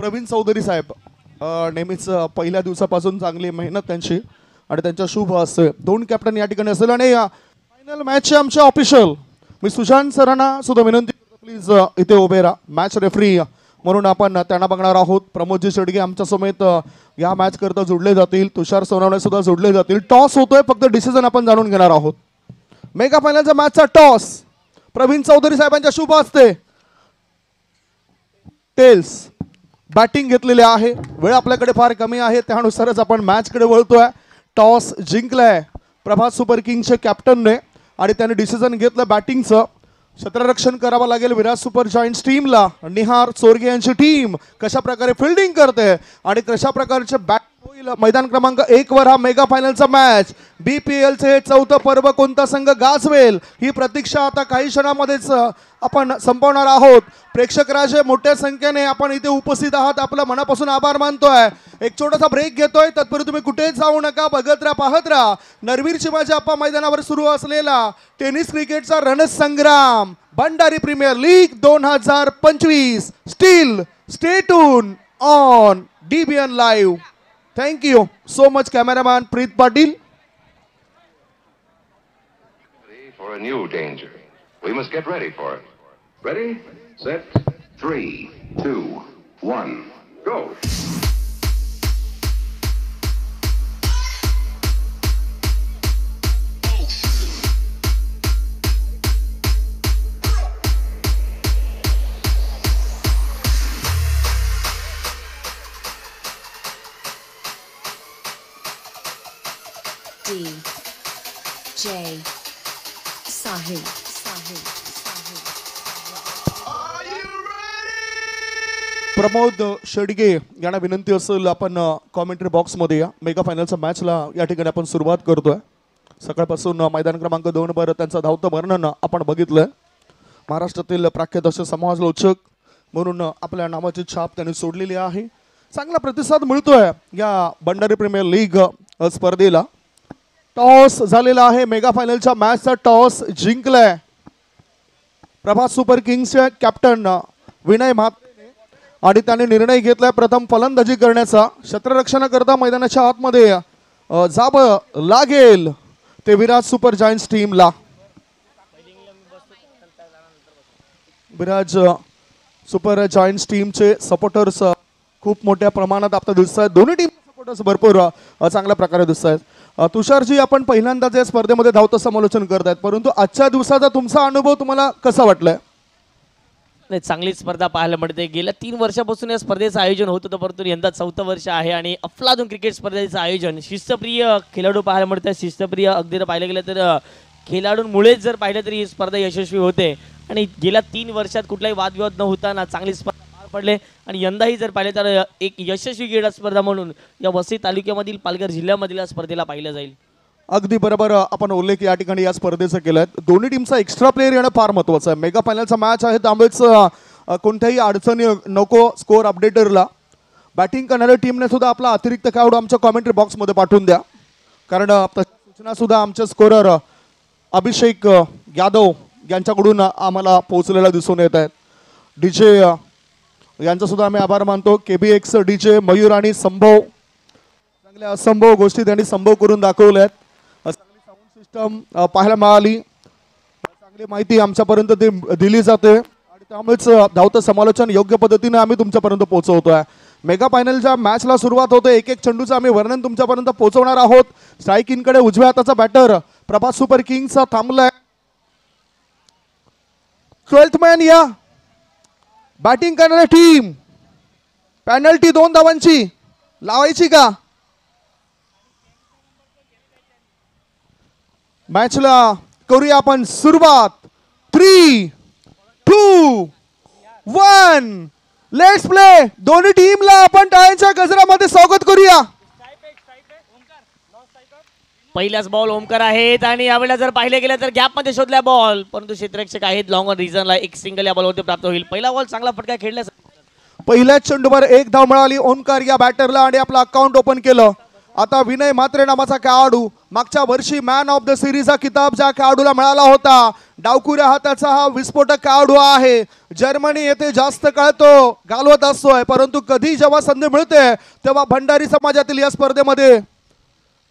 प्रवीण चौधरी साहेब नेहमीच पहिल्या दिवसापासून चांगली मेहनत त्यांची आणि त्यांच्या शुभ असते. दोन कॅप्टन या ठिकाणी असेल आणि फायनल मॅचचे आमचे ऑफिशियल मी सुशांत सरांना सुद्धा विनंती करतो, प्लीज इथे उभे राहा. मॅच रेफरी म्हणून आपण त्यांना बघणार आहोत. प्रमोदजी शेडगे आमच्या समेत या मॅच करता जोडले जातील. तुषार सोनवणे सुद्धा जोडले जातील. टॉस होतोय, फक्त डिसिजन आपण जाणून घेणार आहोत. मेगा फायनलचा मॅचचा टॉस प्रवीण चौधरी साहेबांच्या शुभ असते. टेल्स बॅटिंग घेतलेली आहे. वेळ आपल्याकडे फार कमी आहे, त्यानुसारच आपण मॅचकडे वळतोय. टॉस जिंकलाय प्रभात सुपर किंग्सच्या कॅप्टनने आणि त्याने डिसिजन घेतलं बॅटिंगचं. क्षेत्ररक्षण करावं लागेल विराट सुपर जायंट्स टीमला. निहार चोरगे यांची टीम कशा प्रकारे फिल्डिंग करते आणि कशा प्रकारचे बॅट होईल. मैदान क्रमांक 1 वर हा मेगा फायनलचा मॅच. BPL चे चौथं पर्व कोणता संघ गाजवेल ही प्रतीक्षा आता काही क्षणामध्येच आपण संपवणार आहोत. प्रेक्षक राजे मोठ्या संख्येने आपण इथे उपस्थित आहात, आपलं मनापासून आभार मानतोय. एक छोटासा ब्रेक घेतोय, तत्पूर्वी तुम्ही कुठेच जाऊ नका, बघत राहा, पाहत राहा. नरवीर चिमाजीअप्पा मैदानावर सुरू असलेला टेनिस क्रिकेटचा रणसंग्राम Bhandari premier league 2025. Still stay tune on DBN live. Thank you so much cameraman Preet Patil. For a new danger. We must get ready for it. Ready, set, 3, 2, 1, go. DJ Sahil. Pramod Shedge यांना विनंती असेल आपण कॉमेंट्री बॉक्समध्ये या. मेगा फायनलच्या मॅचला या ठिकाणी आपण सुरुवात करतोय. सकाळपासून मैदान क्रमांक 2 वर त्यांचं धावतं वर्णन आपण बघितलंय. महाराष्ट्रातील प्रख्यात असे समाजलोचक म्हणून आपल्या नावाची छाप त्यांनी सोडलेली आहे. चांगला प्रतिसाद मिळतोय या भंडारी प्रीमियर लीग स्पर्धेला. टॉस झालेला आहे. मेगा फायनलच्या मॅचचा टॉस जिंकलाय प्रभात सुपर किंग्सचे कॅप्टन विनय म्हात्रे आणि त्याने निर्णय घेतलाय प्रथम फलंदाजी करण्याचा. क्षेत्ररक्षणाकरता मैदानाच्या आतमध्ये जावं लागेल ते विराट सुपर जायंट्स टीमला. विराट सुपर जायंट्स टीमचे सपोर्टर्स खूप मोठ्या प्रमाणात आता दिसत आहेत. दोन्ही टीम सपोर्टर्स भरपूर चांगल्या प्रकारे दिसत आहेत. तुषारजी, आपण पहिल्यांदाच या स्पर्धेमध्ये धावतं समालोचन करतायत, परंतु आजच्या दिवसाचा तुमचा अनुभव तुम्हाला कसा वाटलाय? नाही, चांगली स्पर्धा पाहायला मिळते. गेल्या 3 वर्षापासून या स्पर्धेचं आयोजन होत होतं, परंतु यंदा 4थं वर्ष आहे आणि अफलातून क्रिकेट स्पर्धेचं आयोजन. शिस्तप्रिय खेळाडू पाहायला मिळतात. शिस्तप्रिय अगदी पाहिलं गेलं तर खेळाडूंमुळेच जर पाहिलं तरी ही स्पर्धा यशस्वी होते आणि गेल्या 3 वर्षात कुठलाही वादविवाद न होताना चांगली स्पर्धा पार पडले आणि यंदाही जर पाहिलं तर एक यशस्वी क्रीडा स्पर्धा म्हणून या वसई तालुक्यामधील पालघर जिल्ह्यामधील या स्पर्धेला पाहिलं जाईल. अगदी बरोबर आपण उल्लेख या ठिकाणी या स्पर्धेचा केलाय. दोन्ही टीमचा एक्स्ट्रा प्लेअर येणं फार महत्त्वाचं आहे. मेगा फायनलचा मॅच आहे, त्यामुळेच कोणत्याही अडचणी नको स्कोअर अपडेटरला. बॅटिंग करणाऱ्या टीमने सुद्धा आपला अतिरिक्त खेळाडू आमच्या कॉमेंट्री बॉक्समध्ये पाठवून द्या, कारण सूचना सुद्धा आमचे स्कोरर अभिषेक यादव यांच्याकडून आम्हाला पोहोचलेला दिसून येत आहेत. DJ यांचा सुद्धा आम्ही आभार मानतो. KBX DJ मयूर आणि संभव, चांगल्या असंभव गोष्टी त्यांनी संभव करून दाखवल्या आहेत. चांगली साऊंड सिस्टम पाहायला मिळाली, चांगली माहिती आमच्यापर्यंत दिली जाते आणि त्यामुळेच धावतं समालोचन योग्य पद्धतीने आम्ही तुमच्यापर्यंत पोहोचवतोय. मेगा फायनलच्या मॅचला सुरुवात होते. एक एक चेंडूचं आम्ही वर्णन तुमच्यापर्यंत पोहोचवणार आहोत. स्ट्राईक इनकडे उजव्या हाताचा बॅटर प्रभात सुपर किंग्सचा थांबलाय. 12th मॅन या बॅटिंग करणारी टीम. पेनल्टी 2 धावांची लावायची का? मॅचला करूया आपण सुरुवात. 3, 2, 1 लेट्स प्ले. दोन्ही टीमला आपण टाळ्यांच्या गजरामध्ये स्वागत करूया. पहिल्याच बॉल ओमकार आहेत आणि यावेळेला जर पाहिले गेलं तर गॅप मध्ये शोधला बॉल, परंतु क्षेत्ररक्षक आहेत लॉंग ऑन रिझनला. एक सिंगल या बॉलवरती प्राप्त होईल. पहिला बॉल चांगला फटका खेळला. पहिल्याच चेंडूवर 1 धाव मिळाली ओमकार या बॅटरला आणि आपलं अकाउंट ओपन केलं. आता विनय म्हात्रे नावाचा खेळाडू, मागच्या वर्षी मॅन ऑफ द सिरीज हा किताब ज्या खेळाडूला मिळाला होता, डावकुऱ्या हाताचा हा विस्फोटक खेळाडू आहे. जर्मनी येथे जास्त काळ तो घालवत असतोय, परंतु कधी जेव्हा संधी मिळते तेव्हा भंडारी समाजातील या स्पर्धेमध्ये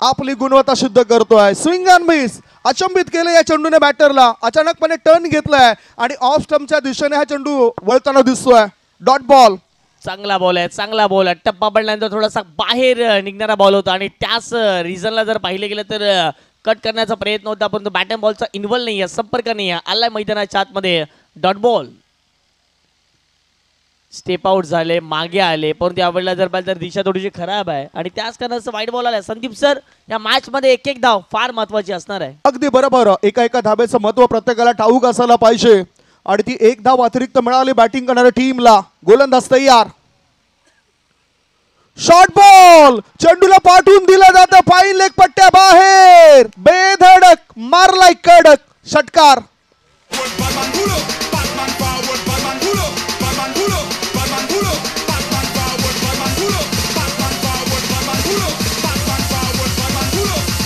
आपली गुणवत्ता सिद्ध करतोय. स्विंग अँड मिस, अचंबित केलं या चेंडूने बॅटरला. अचानकपणे टर्न घेतलाय आणि ऑफ स्टंपच्या दिशेने हा चेंडू वळताना दिसतोय. Dot ball. चांगला बॉल आहे, चांगला बॉल आहे. टप्पा पडल्यानंतर थोडासा बाहेर निघणारा बॉल होता आणि त्याच रिझनला जर पाहिलं गेलं तर कट करण्याचा प्रयत्न होता, परंतु बॅट अँड बॉलचा इन्व्हॉल्व नाही आहे, संपर्क नाही आहे. आलाय मैदानाच्या आतमध्ये. Dot ball. स्टेप आउट झाले, मागे आले, परंतु यावेळेला जर पाहिलं तर दिशा थोडीशी खराब आहे आणि त्याच कारणाचं वाईट बॉल आलाय. संदीप सर, या मॅच मध्ये एक धाव फार महत्वाची असणार आहे. अगदी बरोबर. एका एका धाब्याचं महत्व प्रत्येकाला ठाऊक असायला पाहिजे आणि ती एक धाव अतिरिक्त मिळाली बॅटिंग करणाऱ्या टीमला. गोलंदाज तयार. शॉर्ट बॉल, चेंडूला पाठवून दिलं जातं फाईन लेग पट्ट्या बाहेर. बेधडक मारलाय कडक षटकार.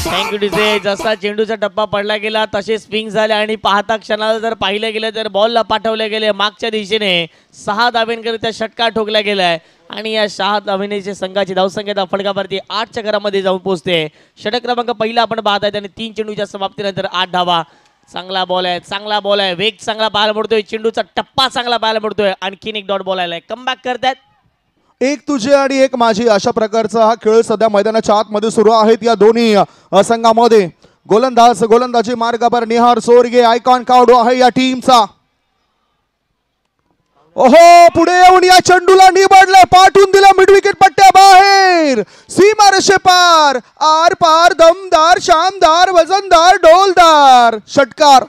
थँक्यू डिसे. जसा चेंडूचा टप्पा पडला गेला तसे स्विंग झाले आणि पाहता क्षणाला जर पाहिलं गेलं तर बॉलला पाठवले गेले मागच्या दिशेने. 6 धाब्यांकरिता षटकार ठोकला गेलाय आणि या 6 धाब्यांच्या संघाची धावसंख्या फडकावरती 8च्या घरामध्ये जाऊन पोहोचते. षटक क्रमांक पहिला आपण पाहत आहे आणि 3 चेंडूच्या समाप्तीनंतर 8 धावा. चांगला बॉल आहे, चांगला बॉल आहे. वेग चांगला पाहायला मिळतोय, चेंडूचा टप्पा चांगला पाहायला मिळतोय. आणखीन एक डॉट बॉल आलाय. कमबॅक करतायत. एक तुझे आणि एक माझी अशा प्रकारचा हा खेळ सध्या मैदानाच्या आतमध्ये सुरू आहेत या दोन्ही संघामध्ये. गोलंदाजी मार्गावर निहार सोरगे आयकॉन खेळाडू आहे या टीमचा. ओहो, पुढे येऊन या चेंडूला निवडलं, पाठवून दिला मिड विकेट पट्ट्या बाहेर. सीमा रेषे पार, आर पार, दमदार, शानदार, वजनदार, डोलदार षटकार.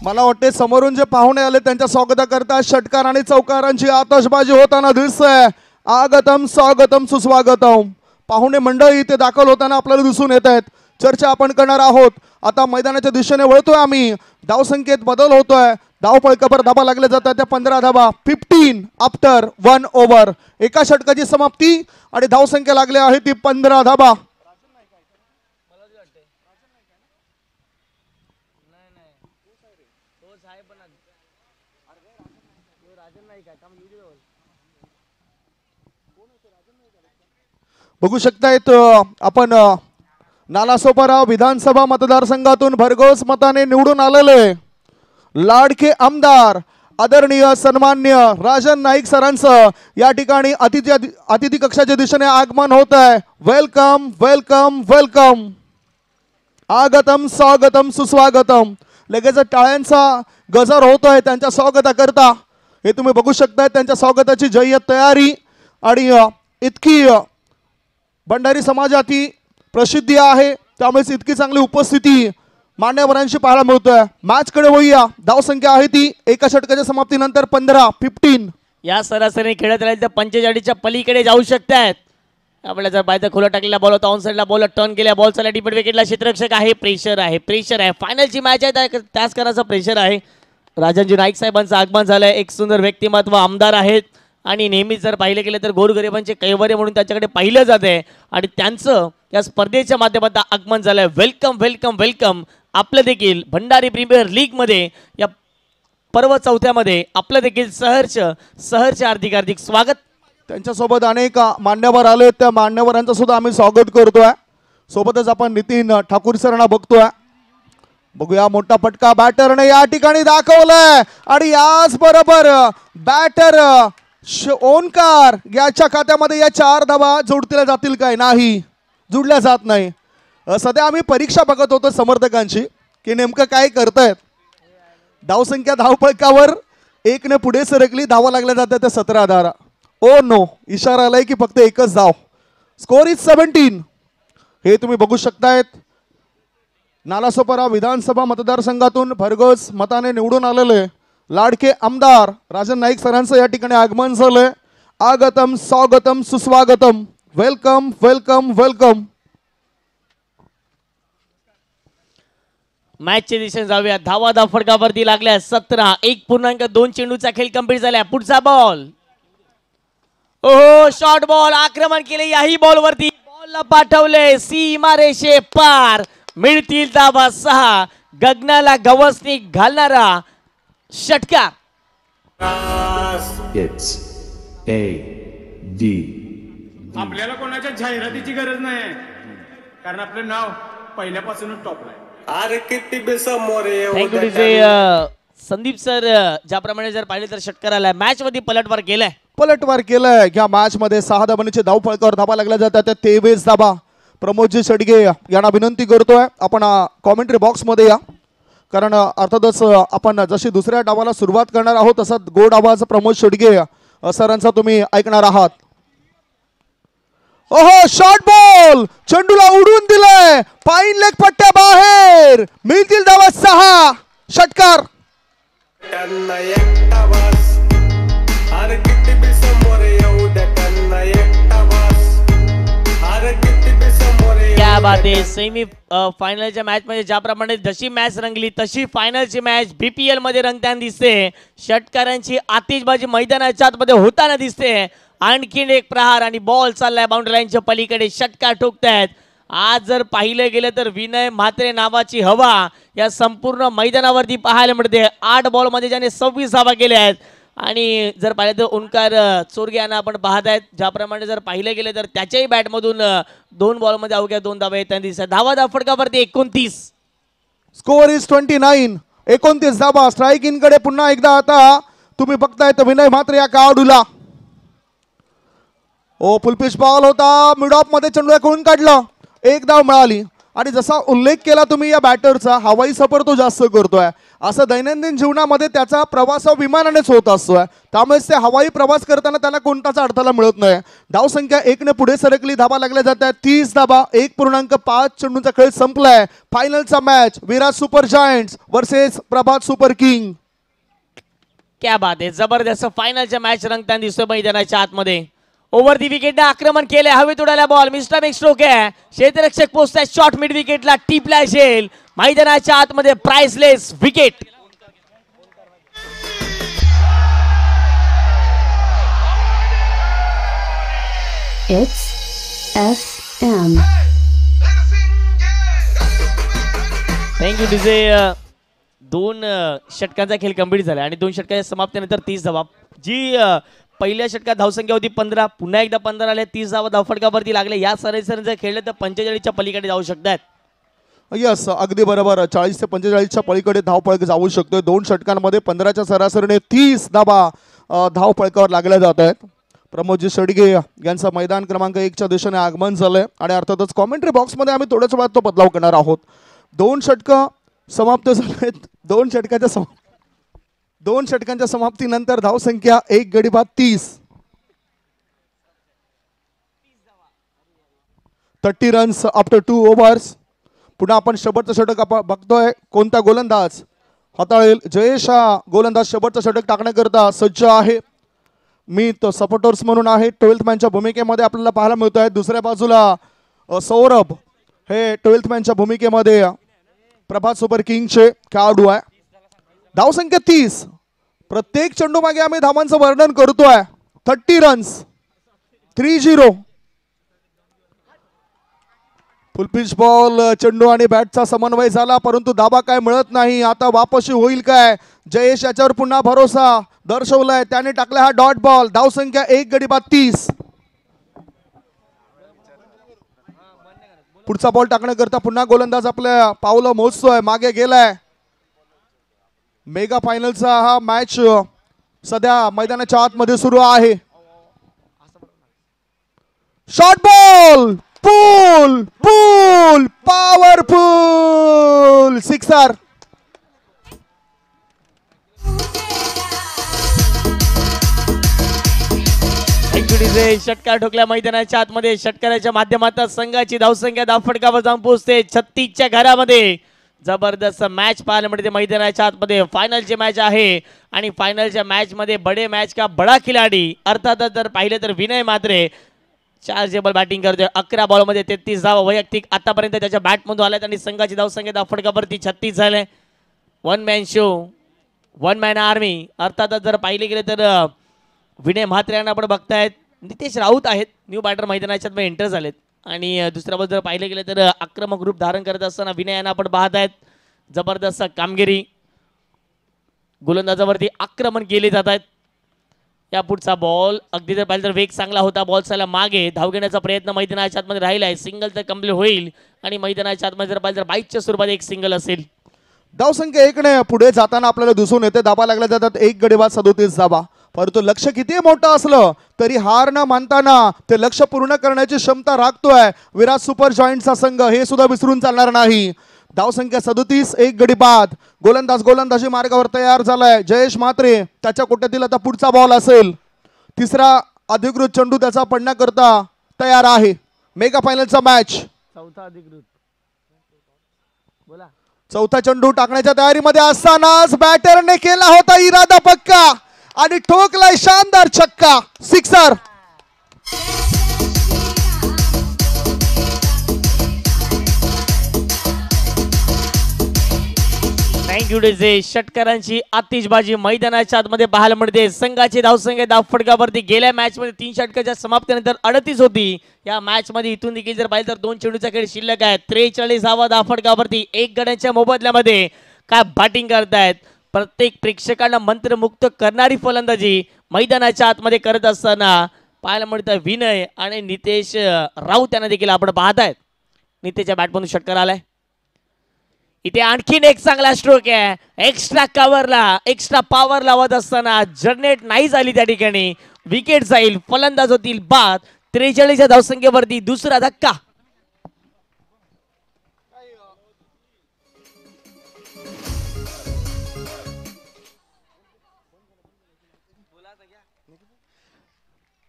मला वाटते समोरून जे पाहुणे आले त्यांच्या स्वागताकरता षटकार आणि चौकारांची आतषबाजी होताना दिसतंय. आगतम स्वागतम सुस्वागतम. पाहुणे मंडळी इथे दाखल होताना आपल्याला दिसून येत आहेत. चर्चा आपण करणार आहोत. आता मैदानाच्या दिशेने वळतोय आम्ही. धावसंख्येत बदल होतोय. धावफलकावर धाबा लागल्या जातात त्या 15 धाबा. 15 आफ्टर 1 ओव्हर. एका षटकाची समाप्ती आणि धावसंख्या लागल्या आहे ती 15 धाबा. बघू शकतायत आपण नालासोपारा विधानसभा मतदारसंघातून भरघोस मताने निवडून आलेले लाडके आमदार आदरणीय सन्मान्य राजन नाईक सरांचं या ठिकाणी अतिथी कक्षाच्या दिशेने आगमन होत आहे. Welcome welcome welcome. आगतम स्वागतम सुस्वागतम. लगेच टाळ्यांचा गजर होतोय त्यांच्या स्वागताकरता. हे तुम्ही बघू शकताय त्यांच्या स्वागताची जय्यत तयारी आणि इतकी भंडारी समाजाची प्रसिद्धी आहे त्यामुळे इतकी चांगली उपस्थिती मान्यवरांशी पाहायला मिळतोय. मॅच कडे वळूया. धावसंख्या आहे ती एका षटकाच्या समाप्तीनंतर 15. या सरासरी खेळत राहील तर 45च्या पलीकडे जाऊ शकतात. आपल्याला जर बाहेर खुला टाकलेला बॉल होता, ऑन साईडला बॉल टर्न केला, बॉल चालला डीप विकेटला. क्षेत्ररक्षक आहे. प्रेशर आहे, प्रेशर आहे. फायनलची मॅच आहे त्याच करायचं प्रेशर आहे. राजनजी नाईक साहेबांचं आगमन झालंय. एक सुंदर व्यक्तिमत्व आमदार आहेत आणि नेहमीच जर पाहिलं गेलं तर गोरगरिबांचे कैवारी म्हणून त्यांच्याकडे पाहिलं जाते आणि त्यांचं या स्पर्धेच्या माध्यमातून आगमन झालंय. Welcome welcome welcome. आपलं देखील भंडारी प्रीमियर लीग मध्ये या पर्व 4थ्यामध्ये आपलं देखील सहर्ष हार्दिक हार्दिक स्वागत. त्यांच्यासोबत अनेक मान्यवर आले, त्या मान्यवरांचं सुद्धा आम्ही स्वागत करतोय. सोबतच आपण नितीन ठाकूर सरांना बघतोय. बघूया मोठा फटका बॅटरने या ठिकाणी दाखवलाय आणि याच बरोबर बॅटर ओंकार याच्या खात्यामध्ये या 4 धावा जोडल्या जातील काय? नाही, जुडल्या जात नाही. सध्या आम्ही परीक्षा बघत होतो समर्थकांची की नेमकं काय करतायत. धावसंख्या धावफलकावर 1ने पुढे सरकली. धावा लागल्या जातात त्या 17 धावा. ओ नो, इशारा आलाय की फक्त एकच धाव. Score is 17. हे तुम्ही बघू शकतायत. नालासोपारा विधानसभा मतदारसंघातून भरघोस मताने निवडून आलेले लाडके आमदार राजन नाईक सरांचं या ठिकाणी आगमन झालंय. आगतम स्वागतम सुस्वागतम. Welcome welcome welcome. मॅचच्या दिशेने जाऊया. धावा फटकावरती लागल्या 17. 1.2 चेंडूचा खेळ कंप्लीट झाला. पुढचा बॉल. ओहो, शॉर्ट बॉल आक्रमण केले याही बॉलवरती. बॉलला पाठवले सीमा रेषे पार. मिळतील धावा 6. गगनाला गवसणी घालणारा षटकार. It's A D. आपल्याला कोणाच्या जाहिरातीची गरज नाही कारण आपलं नाव पहिल्यापासूनच टॉपला आहे. अरे किती बेसमोर थँक्यू डीजे संदीप सर. ज्याप्रमाणे जर पाहिले तर षटकाराला मॅच मध्ये पलटवार केलाय. पलटवार केलाय. या मॅच मध्ये 6 धाबांचे धाव फळकावर धाबा लागल्या जातात. 23 धाबा. प्रमोदजी शेडगे यांना विनंती करतोय आपण कॉमेंट्री बॉक्स मध्ये या, कारण अर्थातच आपण जशी दुसऱ्या डावाला सुरुवात करणार आहोत तसा गोड आवाज प्रमोद शेडगे सरांचा तुम्ही ऐकणार आहात. ओहो, शॉर्ट बॉल चेंडूला उडून दिलाय. पाईन लेग पट्ट्या बाहेर. मिळतील धावा 6. षटकार. त्यांना एकटा बस. अरे किती बेसमोर येऊ द्या त्यांना एकटा बस. अरे किती बेसमोर क्या बात आहे. सेमी फायनलच्या मॅच मध्ये ज्याप्रमाणे जशी मॅच रंगली तशी फायनलची मॅच बीपीएल मध्ये रंगताना दिसते. षटकारांची आतिषबाजी मैदानाच्या आतमध्ये होताना दिसते. आणखीन एक प्रहार आणि बॉल चाललाय बाउंड्री लाईनच्या पलीकडे. षटकार ठोकतायत. आज जर पाहिलं गेलं तर विनय म्हात्रे नावाची हवा या संपूर्ण मैदानावरती पाहायला मिळते. 8 बॉल मध्ये ज्याने 26 धावा केल्या आहेत. आणि जर पाहिलं तर ओंकार चोरगे यांना आपण पाहत आहेत. ज्याप्रमाणे जर पाहिलं गेलं तर त्याच्याही बॅटमधून 2 बॉलमध्ये अवघ्या 2 धावा येताना दिसतात. धावा फटकावरती 29. Score is 29. 29 dhaba. Strike in कडे पुन्हा एकदा आता तुम्ही बघताय तर विनय म्हात्रे या खेळाडूला. ओ, फुलपिच बॉल होता. मिड ऑफ मध्ये चेंडू कळून काढलं. 1 धाव मिळाली. आणि जसा उल्लेख केला तुम्ही या बॅटरचा, हवाई सफर तो जास्त करतोय. असं दैनंदिन जीवनामध्ये त्याचा प्रवास विमानानेच होत असतोय. त्यामुळेच ते हवाई प्रवास करताना त्याला कोणताच अडथळा मिळत नाही. धावसंख्या 1 ने पुढे सरकली. धाबा लागल्या जात आहेत 30 धाबा. 1.5 चेंडूचा खेळ संपलाय. फायनलचा मॅच विराट सुपर जायंट्स वर्सेस प्रभात सुपर किंग. क्या बात आहे. जबरदस्त फायनलच्या मॅच रंगताना दिसतोय मैदानाच्या आतमध्ये. ओव्हर दी विकेटने आक्रमण केले. हवेत उडाला बॉल. मिस्टर एक स्ट्रोक आहे. क्षेत्ररक्षक पोहोचताय शॉर्ट मिड विकेटला. टिपला शेल. मैदानाच्या आतमध्ये priceless wicket. It's FM. Thank you DJ. 2 षटकांचा खेळ कंप्लीट झाला आणि 2 षटकाच्या समाप्तीनंतर 30 धावा. जी पहिल्या षटकात धावसंख्या होती 15. पुन्हा एकदा 15 आले. 30 धावा धावफटकावरती लागले. या सरासरी जर खेळले तर 45च्या पलीकडे जाऊ शकतात. यस, अगदी बरोबर. 40 ते 45च्या पलीकडे धावफळक जाऊ शकतोय. 2 षटकांमध्ये 15च्या सरासरीने 30 धाबा धावफळकावर लागल्या जात आहेत. प्रमोदजी शेडगे यांचं मैदान क्रमांक 1च्या दिशेने आगमन झालंय आणि अर्थातच कॉमेंट्री बॉक्समध्ये आम्ही थोड्याच वेळात तो बदलाव करणार आहोत. 2 षटकं समाप्त झालेत. 2 षटकांच्या समाप्तीनंतर धावसंख्या 1 गडी बाद 30. 30 रन्स आफ्टर 2 ओव्हर्स. पुन्हा आपण शेवटचं षटक आपण बघतोय. कोणता गोलंदाज हाताळेल? जयेश हा गोलंदाज शेवटचं षटक टाकण्याकरता सज्ज आहे. मी तो सपोर्टर्स म्हणून आहे. 12th मॅनच्या भूमिकेमध्ये आपल्याला पाहायला मिळतो आहे. दुसऱ्या बाजूला सौरभ हे 12th मॅनच्या भूमिकेमध्ये प्रभात सुपर किंगचे खेळाडू आहे. धावसंख्या 30. प्रत्येक चेंडू मागे आम्ही धावांचं वर्णन करतोय. 30 रन्स 30. फुलपिच बॉल. चेंडू आणि बॅटचा समन्वय झाला परंतु धाबा काय मिळत नाही. आता वापसी होईल काय? जयेश याच्यावर पुन्हा भरोसा दर्शवलाय. त्याने टाकला हा डॉट बॉल. धावसंख्या 1 गडी बाद 30. पुढचा बॉल टाकण्याकरता पुन्हा गोलंदाज आपल्या पावलं मोजतोय. मागे गेलाय. मेगा फायनलचा हा मॅच सध्या मैदानाच्या आतमध्ये सुरू आहे. Short ball. Pull pull powerful sixer. षटकार ठोकल्या मैदानाच्या आतमध्ये. षटकाराच्या माध्यमातून संघाची धावसंख्या धावफटकावर जाऊन पोहोचते 36च्या घरामध्ये. जबरदस्त मॅच पाहायला मिळते मैदानाच्या आतमध्ये. फायनलची मॅच आहे आणि फायनलच्या मॅच मध्ये बडे मॅच का बडा खिलाडी अर्थातच जर पाहिलं तर विनय म्हात्रे चार्जेबल बॅटिंग करतोय. 11 बॉलमध्ये 33 धावा वैयक्तिक आतापर्यंत त्याच्या बॅटमधून आल्यात आणि संघाची धावसंख्या फटकावरती 36 झाले. One man show, one man army. अर्थातच जर पाहिले गेले तर विनय म्हात्रे यांना आपण बघतायत. नितेश राऊत आहेत न्यू बॅटर मैदानाच्यात मध्ये एंटर झालेत. आणि दुसऱ्या बाजूला जर पाहिले गेले तर आक्रमक रूप धारण करत असताना विनय यांना आपण पाहत आहेत. जबरदस्त कामगिरी, गोलंदाजावरती आक्रमण केले जात आहेत. या पुढचा बॉल अगदी जर पाहिलं तर वेग चांगला होता. बॉल चालला मागे, धाव घेण्याचा प्रयत्न मैदानाच्या आतमध्ये राहिला आहे. सिंगल तर कंप्लीट होईल आणि मैदानाच्या आतमध्ये जर पाहिलं तर बाईकच्या स्वरूपात एक सिंगल असेल. धावसंख्या 1ने पुढे जाताना आपल्याला दिसून येते. धाबा लागल्या जातात 1 गडी बाद 37 धाबा. परंतु लक्ष किती मोठं असलं तरी हार न मानताना ते लक्ष पूर्ण करण्याची क्षमता राखतोय विराट सुपर जॉईंटचा संघ. हे सुद्धा विसरून चालणार नाही. धावसंख्या 37, 1 गडी बाद. गोलंदाजी मार्गावर तयार झालाय जयेश म्हात्रे. त्याच्या कोट्यातील आता पुढचा बॉल असेल. तिसरा अधिकृत चेंडू त्याचा पडण्याकरता तयार आहे. मेगा फायनलचा मॅच. चौथा अधिकृत बोला. चौथा चेंडू टाकण्याच्या तयारीमध्ये असतानाच बॅटरने केला होता इरादा पक्का आणि ठोकलाय शानदार छक्का, सिक्सर. Thank you DJ. षटकारांची आतिषबाजी मैदानाच्या आतमध्ये पाहायला मिळते. संघाची धावसंख्या धाव फटकावरती गेल्या मॅच मध्ये 3 षटकाच्या समाप्तीनंतर 38 होती. या मॅच मध्ये इथून देखील जर पाहिलं तर 2 चेंडूचा खेळ शिल्लक आहे. 43 धावा धाव फटकावरती 1 गड्यांच्या मोबदल्यामध्ये काय बॅटिंग करतायत. प्रत्येक प्रेक्षकांना मंत्रमुक्त करणारी फलंदाजी मैदानाच्या आतमध्ये करत असताना पाहायला मिळतं विनय आणि नितेश राऊत यांना देखील आपण पाहत आहेत. नितेशच्या बॅटमधून षटकार आलाय. इथे आणखीन एक चांगला स्ट्रोक आहे. एक्स्ट्रा कव्हरला एक्स्ट्रा पॉवर लावत असताना जनरेट नाही झाली त्या ठिकाणी. विकेट जाईल, फलंदाज होतील बाद. 43 धावसंख्येवरती दुसरा धक्का.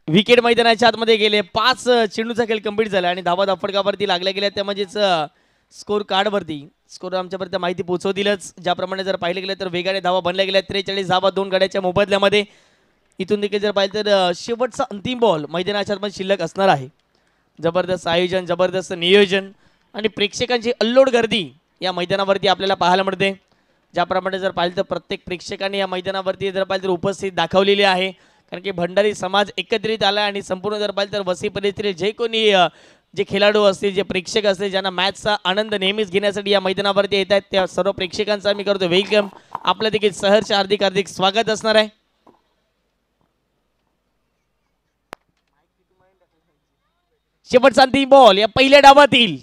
विकेट मैदानाच्या आतमध्ये गेले. 5 चेंडूचा खेळ कंप्लीट झाला आणि धावा फटकावरती लागल्या गेल्या. त्या म्हणजेच स्कोर कार्डवरती स्कोर आमच्यापर्यंत माहिती पोहोचवतीलच. ज्याप्रमाणे जर पाहिले गेले तर वेगाने धावा बनल्या गेल्या. 43 धावा 2 गड्याच्या मोबदल्यामध्ये. इथून देखील जर पाहिलं तर शेवटचा अंतिम बॉल मैदानाच्या आतमध्ये शिल्लक असणार आहे. जबरदस्त आयोजन, जबरदस्त नियोजन आणि प्रेक्षकांची अल्लोड गर्दी या मैदानावरती आपल्याला पाहायला मिळते. ज्याप्रमाणे जर पाहिलं तर प्रत्येक प्रेक्षकाने या मैदानावरती जर पाहिलं तर उपस्थित दाखवलेली आहे. कारण की भंडारी समाज एकत्रित आला आणि संपूर्ण जर पाहिलं तर वसी परिस्थितीत जे कोणी जे खेळाडू असतील, जे प्रेक्षक असतील, ज्यांना मॅचचा आनंद नेहमीच घेण्यासाठी या मैदानावरती येत आहेत, त्या सर्व प्रेक्षकांचा मी करतो वेलकम. आपलं देखील सहर्ष हार्दिक हार्दिक स्वागत असणार आहे. शेवटचा अंतिम बॉल या पहिल्या डावातील.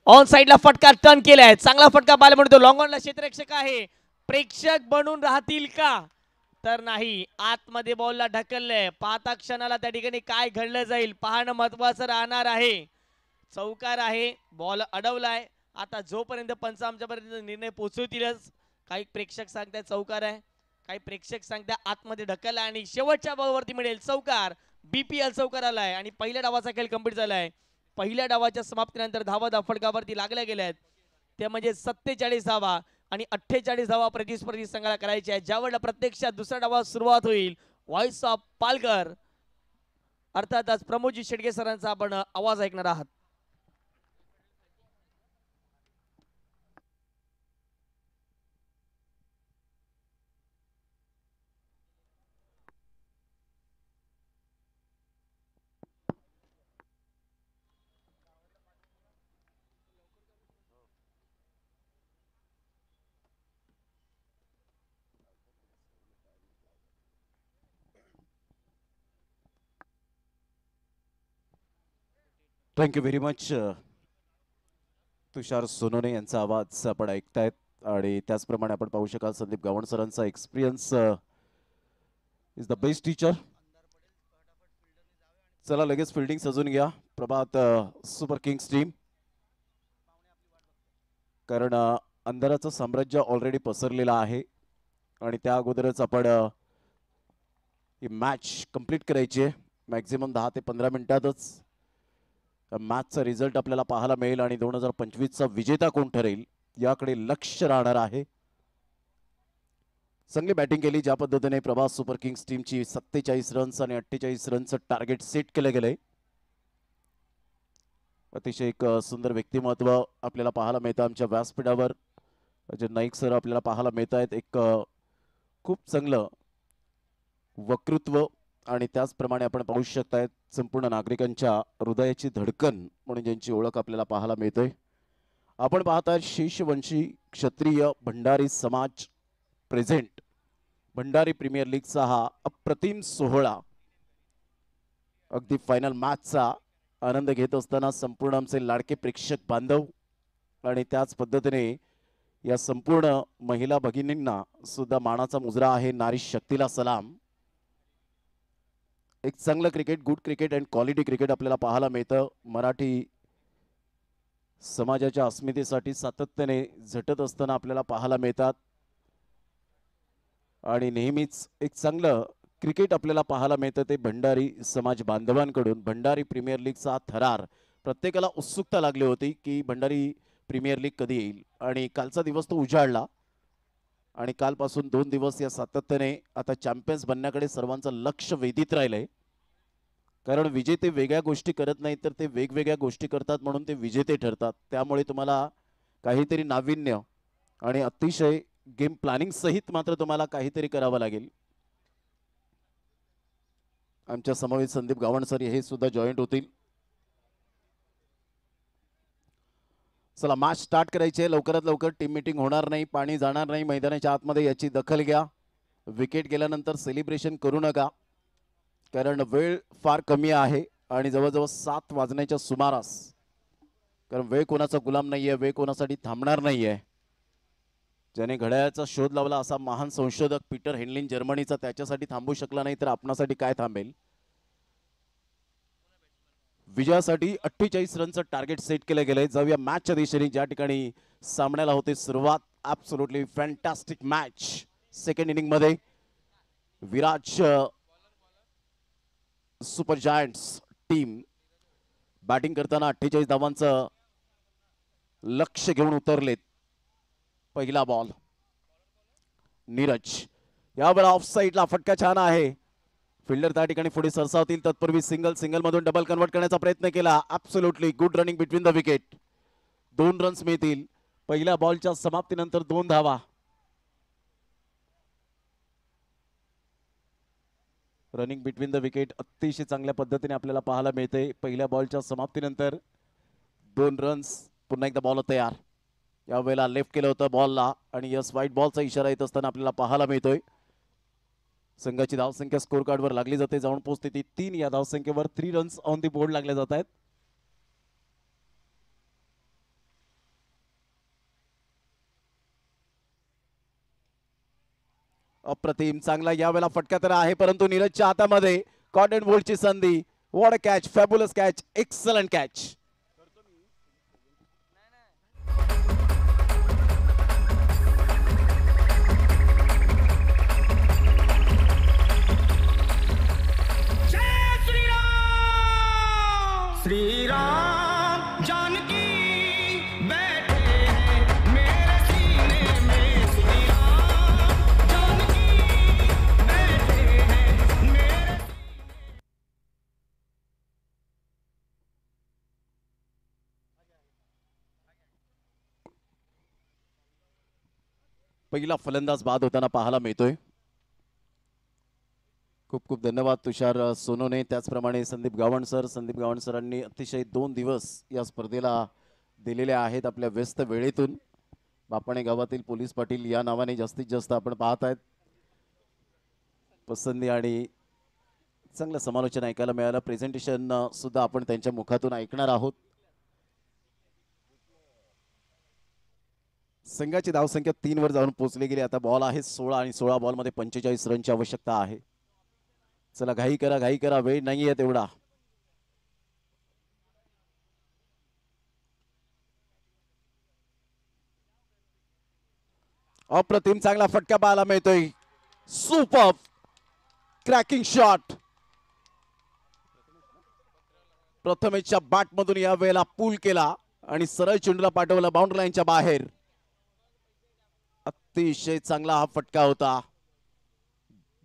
ऑन साइडला फटका टर्न केलाय. चांगला फटका पाहायला मिळतो. लॉंग ऑनला क्षेत्ररक्षक आहे. प्रेक्षक बनून राहतील का तर नाही. आतमध्ये बॉलला ढकललंय. पाहता क्षणाला त्या ठिकाणी काय घडलं जाईल पाहणं महत्वाचं राहणार आहे. चौकार आहे, बॉल अडवलाय. आता जोपर्यंत पंच आमच्यापर्यंत निर्णय पोहोचवतीलच. काही प्रेक्षक सांगताय चौकार आहे, काही प्रेक्षक सांगताय आतमध्ये ढकलला आणि शेवटच्या बॉलवरती मिळेल चौकार. BPL चौकार आलाय आणि पहिल्या डावाचा खेळ कंप्लीट झालाय. पहिल्या डावाच्या समाप्तीनंतर धावा फटकावरती लागल्या गेल्या आहेत. ते म्हणजे 47 धावा आणि 48 धावा प्रतिस्पर्धी संघाला करायचे आहेत. ज्यावेळेला प्रत्यक्षात दुसऱ्या डावात सुरुवात होईल. व्हॉइस ऑफ पालघर अर्थातच प्रमोदजी शेडगे सरांचा आपण आवाज ऐकणार आहात. Thank you very much. Tushar Sonone यांचा आवाज आपण ऐकतायत आणि त्याचप्रमाणे आपण पाहू शकाल संदीप गावण सरांचा experience is the best teacher. चला लगेच फिल्डिंग सजून घ्या प्रभात सुपर किंग्स टीम. कारण अंधाराचं साम्राज्य ऑलरेडी पसरलेलं आहे आणि त्या अगोदरच आपण ही मॅच कंप्लीट करायची आहे. मॅक्झिमम 10 ते 15 मिनिटातच मॅचचा रिझल्ट आपल्याला पाहायला मिळेल आणि 2025चा विजेता कोण ठरेल याकडे लक्ष राहणार आहे. चांगली बॅटिंग केली ज्या पद्धतीने प्रभास सुपर किंग्स टीमची 47 रन्स आणि 48 रनचं टार्गेट सेट केलं गेलंय. अतिशय एक सुंदर व्यक्तिमत्व आपल्याला पाहायला मिळतं आमच्या व्यासपीठावर. अजय नाईक सर आपल्याला पाहायला मिळत आहेत. एक खूप चांगलं वक्तृत्व आणि त्याचप्रमाणे आपण पाहू शकतायत संपूर्ण नागरिकांच्या हृदयाची धडकन म्हणून ज्यांची ओळख आपल्याला पाहायला मिळतोय. आपण पाहताय शेषवंशी क्षत्रिय भंडारी समाज प्रेझेंट भंडारी प्रीमियर लीगचा हा अप्रतिम सोहळा. अगदी फायनल मॅचचा आनंद घेत असताना संपूर्ण आमचे लाडके प्रेक्षक बांधव आणि त्याच पद्धतीने या संपूर्ण महिला भगिनींना सुद्धा मानाचा मुजरा आहे. नारी शक्तीला सलाम. एक चांगलं cricket, good cricket and quality cricket आपल्याला पाहायला मिळतं. मराठी समाजाच्या अस्मितेसाठी सातत्याने झटत असताना आपल्याला पाहायला मिळतात आणि नेहमीच एक चांगलं क्रिकेट आपल्याला पाहायला मिळतं ते भंडारी समाज बांधवांकडून. भंडारी प्रीमियर लीगचा हा थरार प्रत्येकाला उत्सुकता लागली होती की भंडारी प्रीमियर लीग कधी येईल आणि कालचा दिवस तो उजाडला आणि कालपासून 2 दिवस या सातत्याने आता चॅम्पियन्स बनण्याकडे सर्वांचं लक्ष वेधित राहिलंय. कारण विजेते वेगळ्या गोष्टी करत नाहीत तर ते वेगवेगळ्या गोष्टी करतात म्हणून ते विजेते ठरतात. त्यामुळे तुम्हाला काहीतरी नाविन्य आणि अतिशय गेम प्लॅनिंग सहित मात्र तुम्हाला काहीतरी करावं लागेल. आमच्या समवेत संदीप गावण सर हे सुद्धा जॉईंट होतील. चला मॅच स्टार्ट करायचे. लवकरात लवकर टीम मीटिंग होणार नाही, पाणी जाणार नाही मैदानाच्या आतमध्ये, याची दखल घ्या. विकेट गेल्यानंतर सेलिब्रेशन करू नका कारण वेळ फार कमी आहे आणि जवळजवळ 7 वाजण्याच्या सुमारास, कारण वेळ कोणाचा गुलाम नाही आहे, वेळ कोणासाठी थांबणार नाही आहे. ज्याने घड्याळाचा शोध लावला असा महान संशोधक पीटर हेनलिन जर्मनीचा त्याच्यासाठी थांबू शकला नाही तर आपणासाठी काय थांबेल. विजयासाठी 48 रनचं टार्गेट सेट केलं गेलंय. जाऊया मॅचच्या दिशेने ज्या ठिकाणी सामन्याला होते सुरुवात. Absolutely fantastic match. Second inning मध्ये Viraj super giants team batting करताना 48 धावांचं लक्ष घेऊन उतरलेत. पहिला बॉल नीरज, यावेळेला ऑफ साईडला फटका छान आहे. फिल्डर त्या ठिकाणी पुढे सरसावतील तत्पूर्वी सिंगल मधून डबल कन्वर्ट करण्याचा प्रयत्न केला. Absolutely good running between the wicket. 2 runs मिळतील. पहिल्या बॉलच्या समाप्तीनंतर 2 धावा. रनिंग बिटवीन द विकेट अतिशय चांगल्या पद्धतीने आपल्याला पाहायला मिळते. पहिल्या बॉलच्या समाप्तीनंतर 2 रन्स. पुन्हा एकदा बॉल तयार. यावेळेला लेफ्ट केलं होतं बॉलला आणि यस वाईट बॉलचा इशारा येत असताना आपल्याला पाहायला मिळतोय. संघाची धावसंख्या स्कोर कार्डवर लागली जाते. जाऊन पोहोचते ती 3. या धावसंख्येवर 3 रन्स ऑन दी बोर्ड लागले जात आहेत. अप्रतिम चांगला यावेळेला फटका तर आहे परंतु नीरजच्या हातामध्ये कॉटन बोल्टची संधी. What a catch, fabulous catch, excellent catch. Shri Ram Janaki बैठे हैं मेरे सीने में, श्री राम जानकी बैठे हैं मेरे. पहिला फलंदाज बाद होताना पाहायला मिळतोय. खूप खूप धन्यवाद तुषार सोनोने, त्याचप्रमाणे संदीप गावण सरांनी अतिशय 2 दिवस या स्पर्धेला दिलेले आहेत आपल्या व्यस्त वेळेतून. बापाणे गावातील पोलीस पाटील या नावाने जास्तीत जास्त आपण पाहत आहेत पसंती आणि चांगलं समालोचन ऐकायला मिळालं. प्रेझेंटेशन सुद्धा आपण त्यांच्या मुखातून ऐकणार आहोत. संघाची धावसंख्या 3 वर जाऊन पोहोचली गेली. आता बॉल आहे 16 आणि 16 बॉलमध्ये 45 रनची आवश्यकता आहे. चला घाई करा, वेळ नाहीये तेवढा. अप्रतिम चांगला फटका पाहायला मिळतोय. Super cracking shot. प्रथमेशच्या बॅट मधून या वेळेला पूल केला आणि सरळ चेंडूला पाठवला बाउंड्री लाईनच्या बाहेर. अतिशय चांगला हा फटका होता.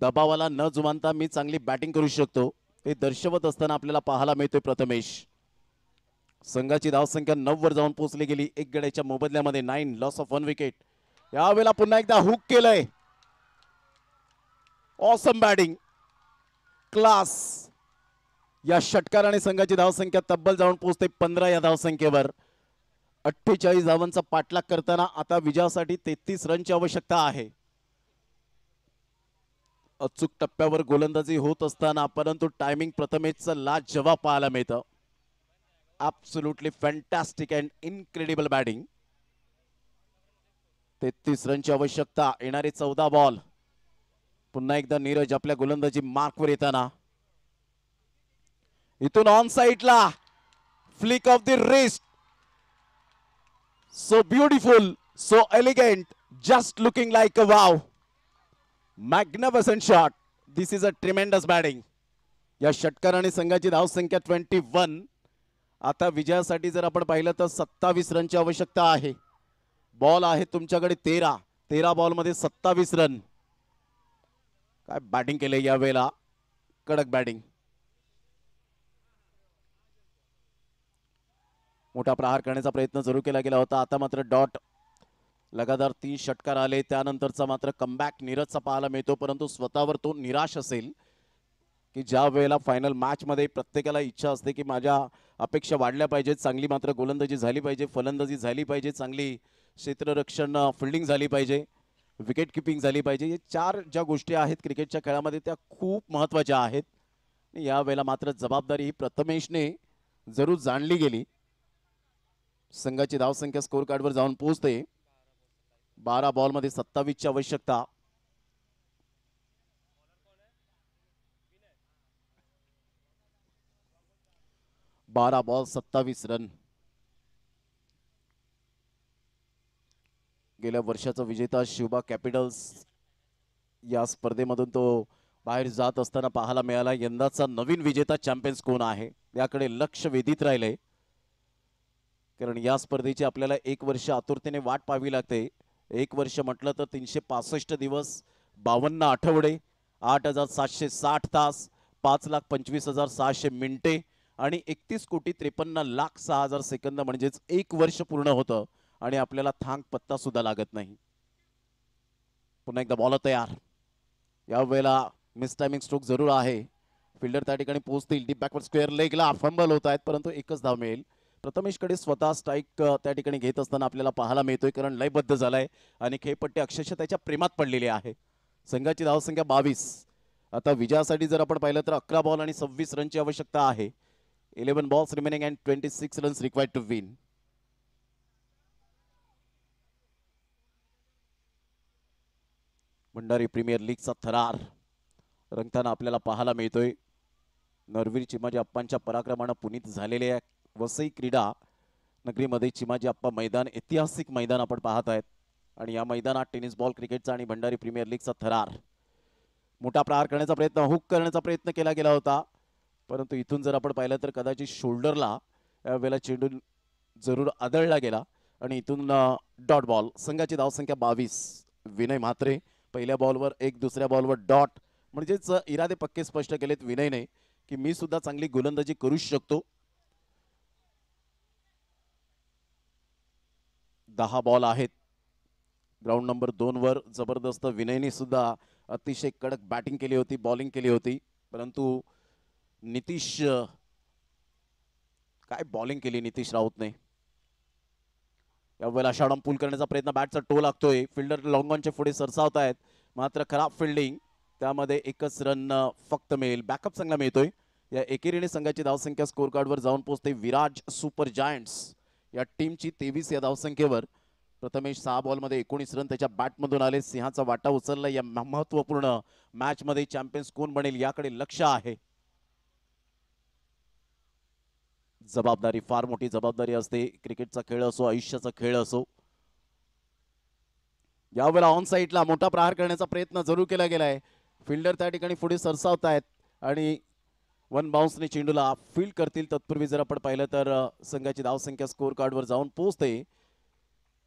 दबावाला न जुमानता मी चांगली बॅटिंग करू शकतो हे दर्शवत असताना आपल्याला पाहायला मिळतोय प्रथमेश. संघाची धावसंख्या 9 वर जाऊन पोहोचली गेली. एक गड्याच्या मोबदल्यामध्ये 9 लॉस ऑफ 1 विकेट. यावेळेला पुन्हा एकदा हुक केलंय. Awesome batting class. या षटकाराने संघाची धावसंख्या तब्बल जाऊन पोहोचते 15 या धावसंख्येवर. 48 धावांचा पाठलाग करताना आता विजयासाठी 33 रनची आवश्यकता आहे. अचूक टप्प्यावर गोलंदाजी होत असताना परंतु टायमिंग प्रथमेशचं लाजवाब पाहायला मिळतं. Absolutely fantastic and incredible batting. 33 रनची आवश्यकता. येणारे 14 बॉल. पुन्हा एकदा नीरज आपल्या गोलंदाजी मार्कवर येताना इथून ऑन साइडला flick of the wrist. So beautiful, so elegant, just looking like a wow. Magnificent shot. This is a tremendous batting. या षटकाराने संघाची धावसंख्या 21. आता विजयासाठी जर आपण पाहिलं तर 27 रनची आवश्यकता आहे. बॉल आहे तुमच्याकडे 13 बॉलमध्ये 27 रन. काय बॅटिंग केले यावेळेला. कडक बॅटिंग. मोठा प्रहार करण्याचा प्रयत्न जरूर केला गेला होता. आता मात्र डॉट. लगातार 3 षटकार आले. त्यानंतरचा मात्र कमबॅक नीरजचा पाहायला मिळतो. परंतु स्वतःवर तो निराश असेल की ज्या वेळेला फायनल मॅचमध्ये प्रत्येकाला इच्छा असते की माझ्या अपेक्षा वाढल्या पाहिजेत. चांगली मात्र गोलंदाजी झाली पाहिजे, फलंदाजी झाली पाहिजे, चांगली क्षेत्ररक्षण फिल्डिंग झाली पाहिजे, विकेट किपिंग झाली पाहिजे. हे 4 ज्या गोष्टी आहेत क्रिकेटच्या खेळामध्ये त्या खूप महत्त्वाच्या आहेत. यावेळेला मात्र जबाबदारी ही प्रथमेशने जरूर जाणली गेली. संघाची धावसंख्या स्कोर कार्डवर जाऊन पोहोचते. 12 बॉलमध्ये 27 ची आवश्यकता. बारा बॉल 27 रन. गेल्या वर्षाचा विजेता शिवबा कॅपिटल्स या स्पर्धेमधून तो बाहेर जात असताना पाहायला मिळाला. यंदाचा नवीन विजेता चॅम्पियन्स कोण आहे याकडे लक्ष वेधित राहिले. कारण या स्पर्धेची आपल्याला 1 वर्ष आतुरतेने वाट पाहावी लागते. 1 वर्ष म्हटलं तर 365 दिवस, 52 आठवडे, 8,760 तास, 5,25,600 मिनिटे आणि 31,53,06,000 सेकंद म्हणजेच 1 वर्ष पूर्ण होतं आणि आपल्याला थांग पत्ता सुद्धा लागत नाही. पुन्हा एकदा बॉल तयार. यावेळेला मिस टायमिंग स्ट्रोक जरूर आहे. फिल्डर त्या ठिकाणी पोहोचतील. डीप बॅकवर्ड स्क्वेअर लेगला फंबल होत आहेत परंतु एकच धाव मिळेल. प्रथमेशकडे स्वतः स्ट्राईक त्या ठिकाणी घेत असताना आपल्याला पाहायला मिळतोय कारण लयबद्ध झालाय आणि खेळपट्टी अक्षरशः त्याच्या प्रेमात पडलेली आहे. संघाची धावसंख्या 22. आता विजयासाठी जर आपण पाहिलं तर 11 बॉल आणि 26 रनची आवश्यकता आहे. 11 balls remaining and 26 runs required to win. Bhandari premier लीगचा थरार रंगताना आपल्याला पाहायला मिळतोय. नरवीर चिमाजी अप्पांच्या पराक्रमानं पुनीत झालेले वसई क्रीडा नगरीमध्ये चिमाजी अप्पा मैदान, ऐतिहासिक मैदान आपण पाहत आहेत आणि या मैदानात टेनिस बॉल क्रिकेटचा आणि भंडारी प्रीमियर लीगचा थरार. मोठा प्रहार करण्याचा प्रयत्न, हुक करण्याचा प्रयत्न केला गेला होता परंतु इथून जर आपण पाहिलं तर कदाचित शोल्डरला यावेळेला चेंडू जरूर आदळला गेला आणि इथून डॉट बॉल. संघाची धावसंख्या 22. विनय म्हात्रे पहिल्या बॉलवर 1, दुसऱ्या बॉलवर डॉट. म्हणजेच इरादे पक्के स्पष्ट केलेत विनयने की मी सुद्धा चांगली गोलंदाजी करू शकतो. 10 बॉल आहेत. ग्राउंड नंबर 2 वर जबरदस्त विनयने सुद्धा अतिशय कडक बॅटिंग केली होती, बॉलिंग केली होती परंतु नितीश, काय बॉलिंग केली नितीश राऊतने. यावेळेला शॉर्ट पूल करण्याचा प्रयत्न, बॅटचा टो लागतोय. फिल्डर लॉंग ऑनच्या पुढे सरसावत आहेत मात्र खराब फिल्डिंग. त्यामध्ये 1च रन फक्त मिळेल. बॅकअप चांगला मिळतोय. या एकेरीने संघाची धावसंख्या स्कोर कार्डवर जाऊन पोहोचते. विराज सुपर जायंट्स या टीमची 23 या धावसंख्येवर. प्रथमेश 6 बॉलमध्ये 19 रन त्याच्या बॅटमधून आले. सिंहाचा वाटा उचलला. या महत्त्वपूर्ण मॅचमध्ये चॅम्पियन्स कोण बनेल याकडे लक्ष आहे. जबाबदारी, फार मोठी जबाबदारी असते. क्रिकेटचा खेळ असो, आयुष्याचा खेळ असो. यावेळेला ऑन साइडला मोठा प्रहार करण्याचा प्रयत्न जरूर केला गेलाय. फिल्डर त्या ठिकाणी पुढे सरसावत आहेत आणि 1 बाउन्सने चेंडूला फील्ड करतील. तत्पूर्वी जर आपण पाहिलं तर संघाची धावसंख्या स्कोर कार्डवर जाऊन पोहोचते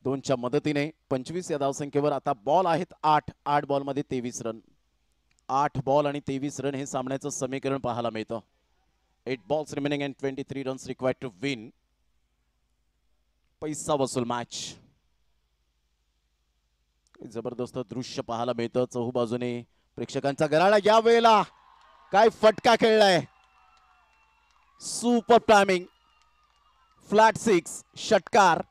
2च्या मदतीने 25 या धावसंख्येवर. आता बॉल आहेत 8 बॉलमध्ये 23 रन. 8 बॉल आणि 23 रन हे सामन्याचं समीकरण पाहायला मिळतं. 8 balls remaining and 23 runs required to win. पैसा वसूल मॅच. जबरदस्त दृश्य पाहायला मिळतं. चहू बाजूने प्रेक्षकांचा गराळा. या वेळेला काय फटका खेळलाय. Super timing. फ्लॅट 6 षटकार.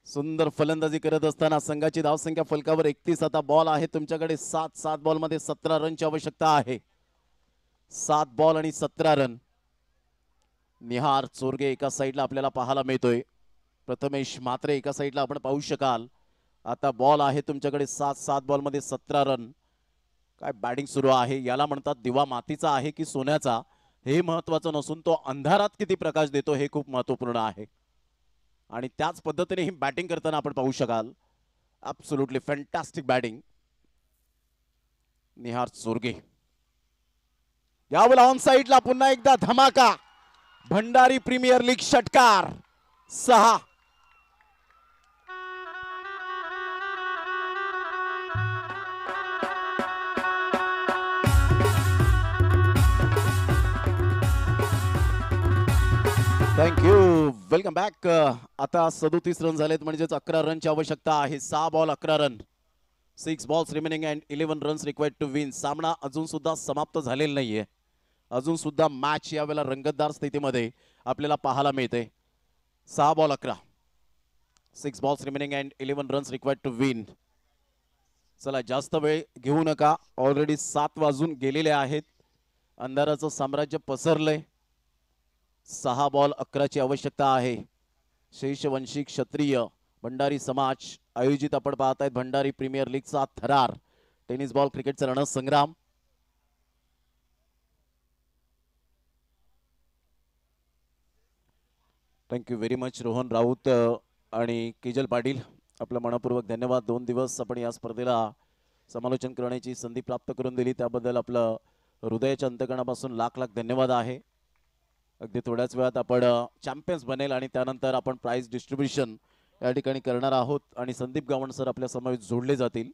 सुंदर फलंदाजी करत असताना संघाची धावसंख्या फलकावर 31. आता बॉल आहे तुमच्याकडे 7 बॉल मध्ये 17 रनची आवश्यकता आहे. 7 बॉल आणि 17 रन. निहार चोरगे एका साईडला आपल्याला पाहायला मिळतोय. प्रथमेश म्हात्रे एका साईडला आपण पाहू शकाल. आता बॉल आहे तुमच्याकडे 7 बॉल मध्ये 17 रन. काय बॅटिंग सुरू आहे. याला म्हणतात दिवा मातीचा आहे की सोन्याचा हे महत्वाचं नसून तो अंधारात किती प्रकाश देतो हे खूप महत्वपूर्ण आहे. आणि त्याच पद्धतीने ही बॅटिंग करताना आपण पाहू शकाल. Absolutely fantastic batting. Nihar Chorge. यावेळेला ऑन साइडला पुन्हा एकदा धमाका. भंडारी प्रीमियर लीग षटकार 6. थँक्यू. Welcome back. आता 37 रन झालेत म्हणजेच 11 रनची आवश्यकता आहे. 6 ball 11 run. 6 balls remaining and 11 runs required to win. सामना अजून सुद्धा समाप्त झालेला नाहीये. अजून सुद्धा मॅच यावेळेला रंगतदार स्थितीमध्ये आपल्याला पाहायला मिळते. 6 ball 11. 6 balls remaining and 11 runs required to win. चला जास्त वेळ घेऊ नका. ऑलरेडी 7 वाजून गेलेले आहेत. अंधाराचं साम्राज्य पसरलंय. 6 बॉल 11 ची आवश्यकता आहे. शेषवंशी क्षत्रिय भंडारी समाज आयोजित आपण पाहत आहेत भंडारी प्रीमियर लीगचा थरार टेनिस बॉल क्रिकेटचा रणसंग्राम. Thank you very much Rohan Raut आणि किजल पाटील. आपलं मनपूर्वक धन्यवाद. 2 दिवस आपण या स्पर्धेला समालोचन करण्याची संधी प्राप्त करून दिली त्याबद्दल आपलं हृदयाच्या अंतकरणापासून लाख लाख धन्यवाद आहे. अगदी थोड्याच वेळात आपण चॅम्पियन्स बनेल आणि त्यानंतर आपण प्राइज डिस्ट्रीब्युशन या ठिकाणी करणार आहोत आणि संदीप गावण सर आपल्या समवेत जोडले जातील.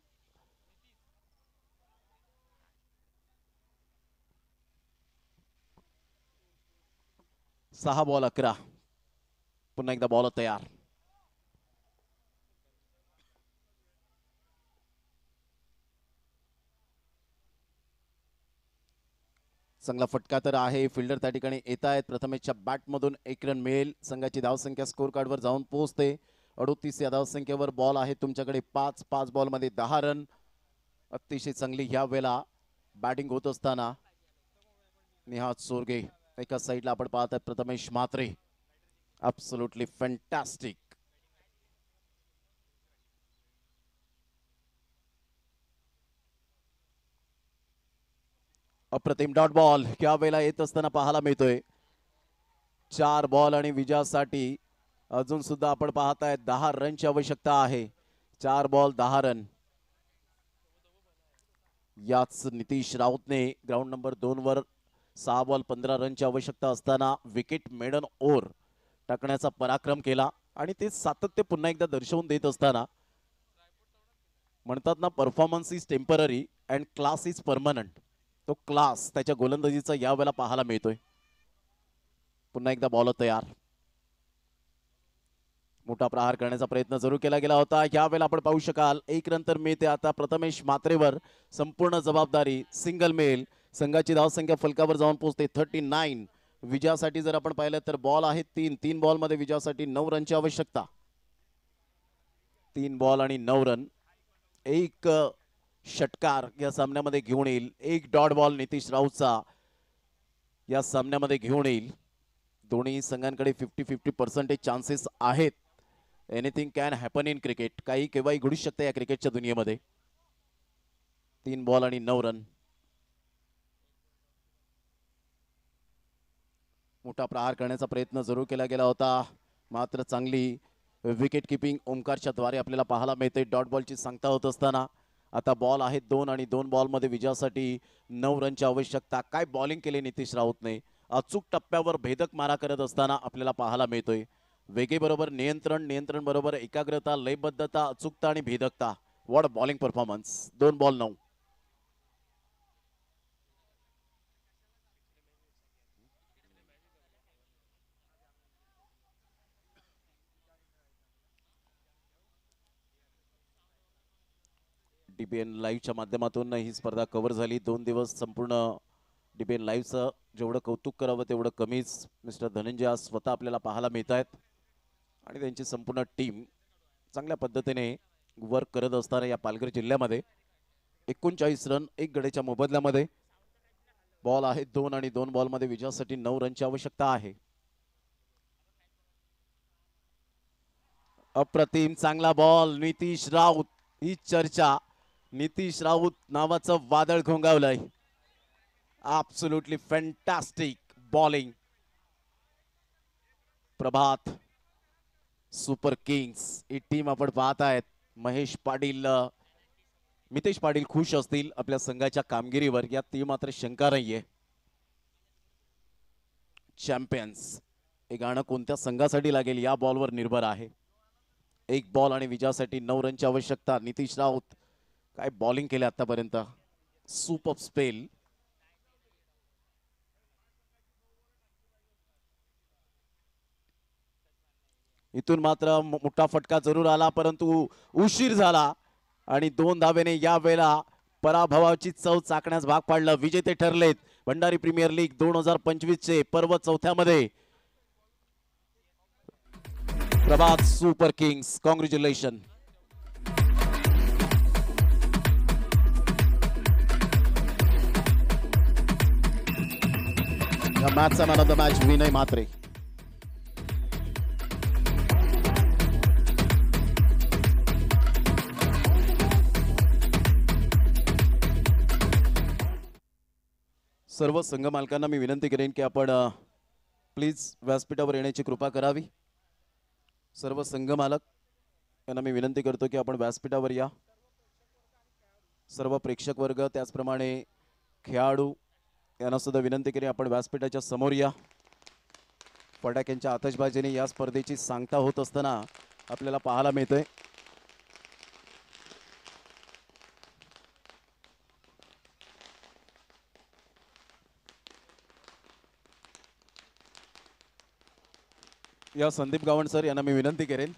सहा बॉल 11. पुन्हा एकदा बॉल तयार. चांगला फटका तर आहे. फिल्डर त्या ठिकाणी येत आहेत. प्रथमेशच्या बॅटमधून 1 रन मिळेल. संघाची धावसंख्या स्कोर कार्डवर जाऊन पोहोचते 38 या धावसंख्येवर. बॉल आहे तुमच्याकडे 5 बॉलमध्ये 10 रन. अतिशय चांगली ह्या वेळेला बॅटिंग होत असताना निहार चोरगे एका साईडला आपण पाहत आहेत. Prathamesh Mhatre absolutely fantastic. अप्रतिम डॉट बॉल या वेळेला येत असताना पाहायला मिळतोय. 4 बॉल आणि विजयासाठी अजून सुद्धा आपण पाहताय 10 रनची आवश्यकता आहे. 4 बॉल 10 रन. याच नितीश राऊतने ग्राउंड नंबर 2 वर 6 बॉल 15 रनची आवश्यकता असताना विकेट मेडन ओव्हर टाकण्याचा पराक्रम केला आणि ते सातत्य पुन्हा एकदा दर्शवून देत असताना म्हणतात ना performance is temporary and class is permanent. तो क्लास त्याच्या गोलंदाजीचा यावेळेला पाहायला मिळतोय. पुन्हा एकदा बॉल तयार. मोठा प्रहार करण्याचा प्रयत्न जरूर केला गेला होता. यावेळेला आपण पाहू शकाल 1 रन तर मिळते. आता प्रथमेश म्हात्रेवर संपूर्ण जबाबदारी. Single male. संघाची धावसंख्या फलकावर जाऊन पोहोचते 39. विजयासाठी जर आपण पाहिलं तर बॉल आहे 3 बॉलमध्ये विजयासाठी 9 रनची आवश्यकता. 3 बॉल आणि 9 रन. एक षटकार या सामन्यामध्ये घेऊन येईल. 1 डॉट बॉल नितीश राऊतचा या सामन्यामध्ये घेऊन येईल. दोन्ही संघांकडे 50-50% चान्सेस आहेत. Anything can happen in cricket. काही केव्हाही घडू शकते या क्रिकेटच्या दुनियेमध्ये. 3 बॉल आणि 9 रन. मोठा प्रहार करण्याचा प्रयत्न जरूर केला गेला होता मात्र चांगली विकेट किपिंग ओमकारच्या द्वारे आपल्याला पाहायला मिळते. डॉट बॉलची सांगता होत असताना आता बॉल आहेत 2 आणि 2 बॉलमध्ये विजयासाठी 9 रनची आवश्यकता. काय बॉलिंग केले नितीश राऊतने. अचूक टप्प्यावर भेदक मारा करत असताना आपल्याला पाहायला मिळतोय. वेगेबरोबर नियंत्रण बरोबर एकाग्रता, लयबद्धता, अचूकता आणि भेदकता. What bowling performance. 2 ball 9. DPN लाईव्हच्या माध्यमातून ही स्पर्धा कव्हर झाली. 2 दिवस संपूर्ण DPN लाईव्हचं जेवढं कौतुक करावं तेवढं कमीच. मिस्टर धनंजय आज स्वतः आपल्याला पाहायला मिळत आहेत आणि त्यांची संपूर्ण टीम चांगल्या पद्धतीने वर्क करत असताना या पालघर जिल्ह्यामध्ये 39 रन 1 गड्याच्या मोबदल्यामध्ये. बॉल आहे 2 आणि 2 बॉलमध्ये विजयासाठी 9 रनची आवश्यकता आहे. अप्रतिम चांगला बॉल. नितीश राऊत ही चर्चा. नितीश राऊत नावाचं वादळ घोंगावलंय. Absolutely fantastic bowling. Prabhat super kings ही टीम आपण पाहत आहेत. महेश पाटील मितेश पाटील खुश असतील आपल्या संघाच्या कामगिरीवर, यात ती मात्र शंका नाहीये. चॅम्पियन्स हे गाणं कोणत्या संघासाठी लागेल या बॉलवर निर्भर आहे. 1 बॉल आणि विजयासाठी 9 रनची आवश्यकता. नितीश राऊत काय बॉलिंग केले आतापर्यंत. Super spell. इथून मात्र मोठा फटका जरूर आला परंतु उशीर झाला आणि 2 धावेने या वेळेला पराभवाची चव चाकण्यास भाग पाडलं. विजेते ठरलेत भंडारी प्रीमियर लीग 2025 चे पर्व 4थ्यामध्ये प्रभात सुपर किंग्स. कॉंग्रॅच्युलेशन. या मॅचचा man of the match Vinay Mhatre. सर्व संघ मालकांना मी विनंती करेन की आपण प्लीज व्यासपीठावर येण्याची कृपा करावी. सर्व संघ मालक यांना मी विनंती करतो की आपण व्यासपीठावर या. सर्व प्रेक्षक वर्ग त्याचप्रमाणे खेळाडू यांना सुद्धा विनंती करेन आपण व्यासपीठाच्या समोर या. फटाक्यांच्या आतषबाजीने या स्पर्धेची सांगता होत असताना आपल्याला पाहायला मिळतंय. या संदीप गावण सर यांना मी विनंती करेन